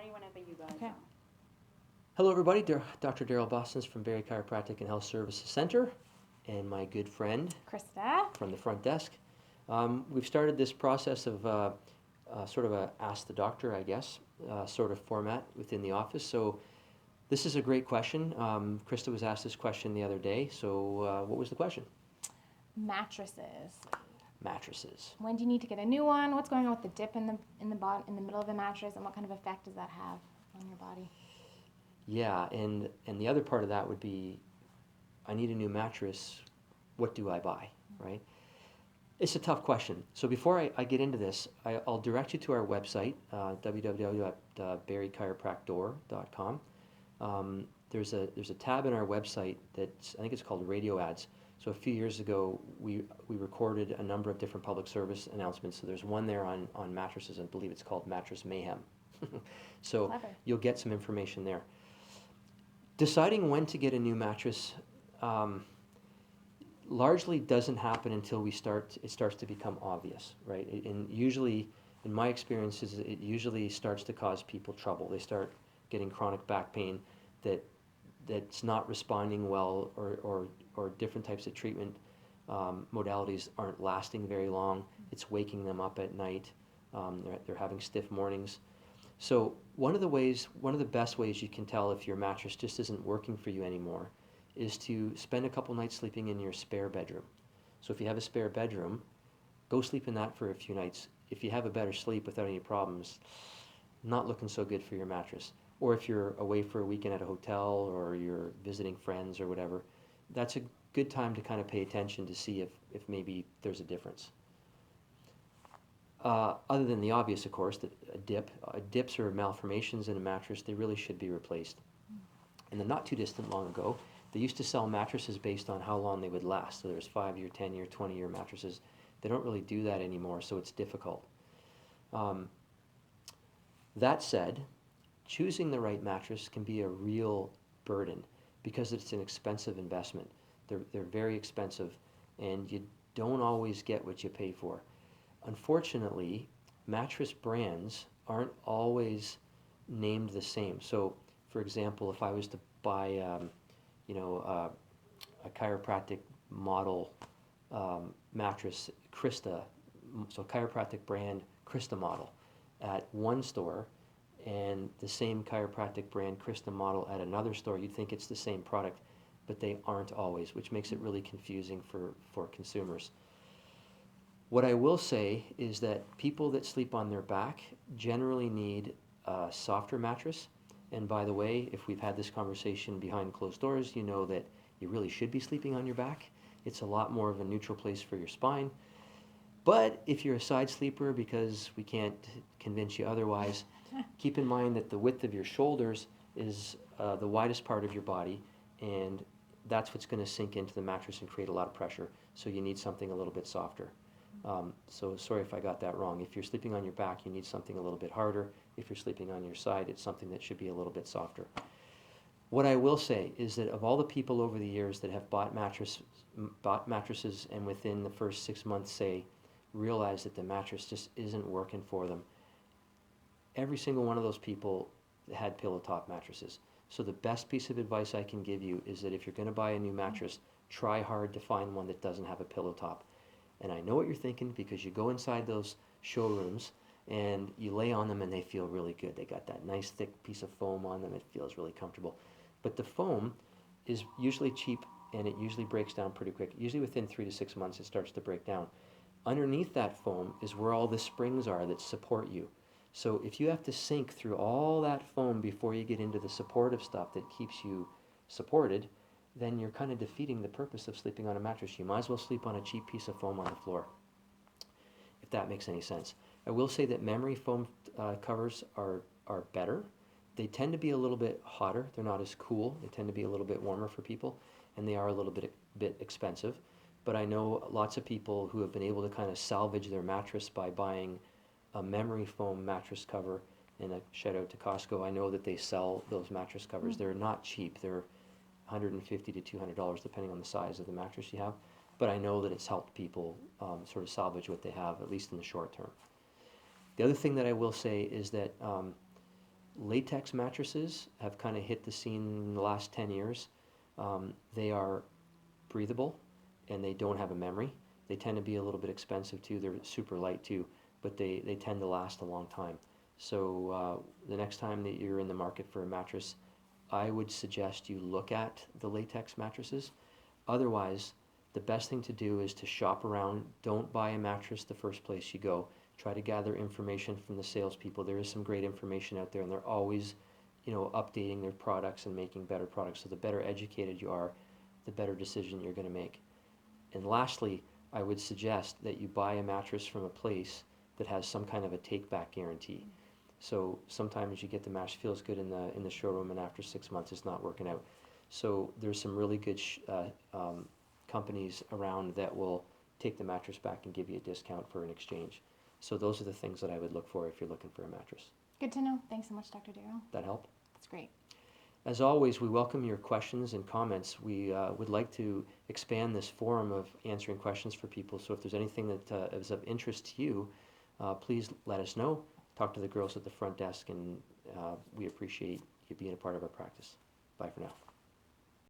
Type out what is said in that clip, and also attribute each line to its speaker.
Speaker 1: Ready whenever you guys
Speaker 2: Okay.
Speaker 1: are.
Speaker 3: Hello, everybody. Dr. Darryl Boston's from Barrie Chiropractic and Health Services Center, and my good friend
Speaker 2: Krista.
Speaker 3: from the front desk. We've started this process of sort of a ask the doctor, I guess, sort of format within the office. So this is a great question. Krista was asked this question the other day. So what was the question?
Speaker 2: Mattresses.
Speaker 3: Mattresses.
Speaker 2: When do you need to get a new one? What's going on with the dip in the middle of the mattress, and what kind of effect does that have on your body?
Speaker 3: Yeah, and the other part of that would be, I need a new mattress. What do I buy, right? It's a tough question. So before I get into this, I'll direct you to our website, www.barriechiropractor.com. There's a tab in our website that's, I think it's called radio ads. So a few years ago, we recorded a number of different public service announcements. So there's one there on mattresses, I believe it's called Mattress Mayhem. So
Speaker 2: Clever.
Speaker 3: you'll get some information there. Deciding when to get a new mattress largely doesn't happen until it starts to become obvious, right? And usually, in my experiences, it usually starts to cause people trouble. They start getting chronic back pain that's not responding well, or different types of treatment modalities aren't lasting very long. It's waking them up at night. They're having stiff mornings. So one of the best ways you can tell if your mattress just isn't working for you anymore is to spend a couple nights sleeping in your spare bedroom. So if you have a spare bedroom, go sleep in that for a few nights. If you have a better sleep without any problems, not looking so good for your mattress. Or if you're away for a weekend at a hotel, or you're visiting friends or whatever, that's a good time to kind of pay attention to see if maybe there's a difference. Other than the obvious, of course, that dips or malformations in a mattress, they really should be replaced. And then not too distant long ago, they used to sell mattresses based on how long they would last. So there's 5-year, 10-year, 20-year mattresses. They don't really do that anymore, so it's difficult. That said, choosing the right mattress can be a real burden because it's an expensive investment. They're very expensive, and you don't always get what you pay for. Unfortunately, mattress brands aren't always named the same. So, for example, if I was to buy, a chiropractic model mattress, Krysta, so chiropractic brand Krysta model, at one store, and the same chiropractic brand Krysta model at another store, you'd think it's the same product, but they aren't always, which makes it really confusing for consumers. What I will say is that people that sleep on their back generally need a softer mattress. And by the way, if we've had this conversation behind closed doors, you know that you really should be sleeping on your back. It's a lot more of a neutral place for your spine. But if you're a side sleeper, because we can't convince you otherwise, keep in mind that the width of your shoulders is the widest part of your body, and that's what's going to sink into the mattress and create a lot of pressure. So you need something a little bit softer. So sorry if I got that wrong. If you're sleeping on your back, you need something a little bit harder. If you're sleeping on your side, it's something that should be a little bit softer. What I will say is that of all the people over the years that have bought mattresses and within the first 6 months, say, realize that the mattress just isn't working for them, every single one of those people had pillow top mattresses. So the best piece of advice I can give you is that if you're going to buy a new mattress, try hard to find one that doesn't have a pillow top. And I know what you're thinking, because you go inside those showrooms and you lay on them and they feel really good. They got that nice thick piece of foam on them. It feels really comfortable. But the foam is usually cheap, and it usually breaks down pretty quick. Usually within 3 to 6 months it starts to break down. Underneath that foam is where all the springs are that support you. So if you have to sink through all that foam before you get into the supportive stuff that keeps you supported, then you're kind of defeating the purpose of sleeping on a mattress. You might as well sleep on a cheap piece of foam on the floor, if that makes any sense. I will say that memory foam covers are better. They tend to be a little bit hotter. They're not as cool. They tend to be a little bit warmer for people, and they are a little bit expensive. But I know lots of people who have been able to kind of salvage their mattress by buying a memory foam mattress cover. And a shout out to Costco. I know that they sell those mattress covers. They're not cheap. They're $150 to $200 depending on the size of the mattress you have. But I know that it's helped people sort of salvage what they have, at least in the short term. The other thing that I will say is that Latex mattresses have kind of hit the scene in the last 10 years. They are breathable and they don't have a memory. They tend to be a little bit expensive too. They're super light too, but they tend to last a long time. So the next time that you're in the market for a mattress, I would suggest you look at the latex mattresses. Otherwise, the best thing to do is to shop around. Don't buy a mattress the first place you go. Try to gather information from the salespeople. There is some great information out there, and they're always, updating their products and making better products. So the better educated you are, the better decision you're going to make. And lastly, I would suggest that you buy a mattress from a place that has some kind of a take-back guarantee. So sometimes you get the mattress, feels good in the showroom, and after 6 months it's not working out. So there's some really good companies around that will take the mattress back and give you a discount for an exchange. So those are the things that I would look for if you're looking for a mattress.
Speaker 2: Good to know. Thanks so much, Dr. Darryl.
Speaker 3: That help?
Speaker 2: That's great.
Speaker 3: As always, we welcome your questions and comments. We would like to expand this forum of answering questions for people. So if there's anything that is of interest to you, please let us know. Talk to the girls at the front desk, and we appreciate you being a part of our practice. Bye for now.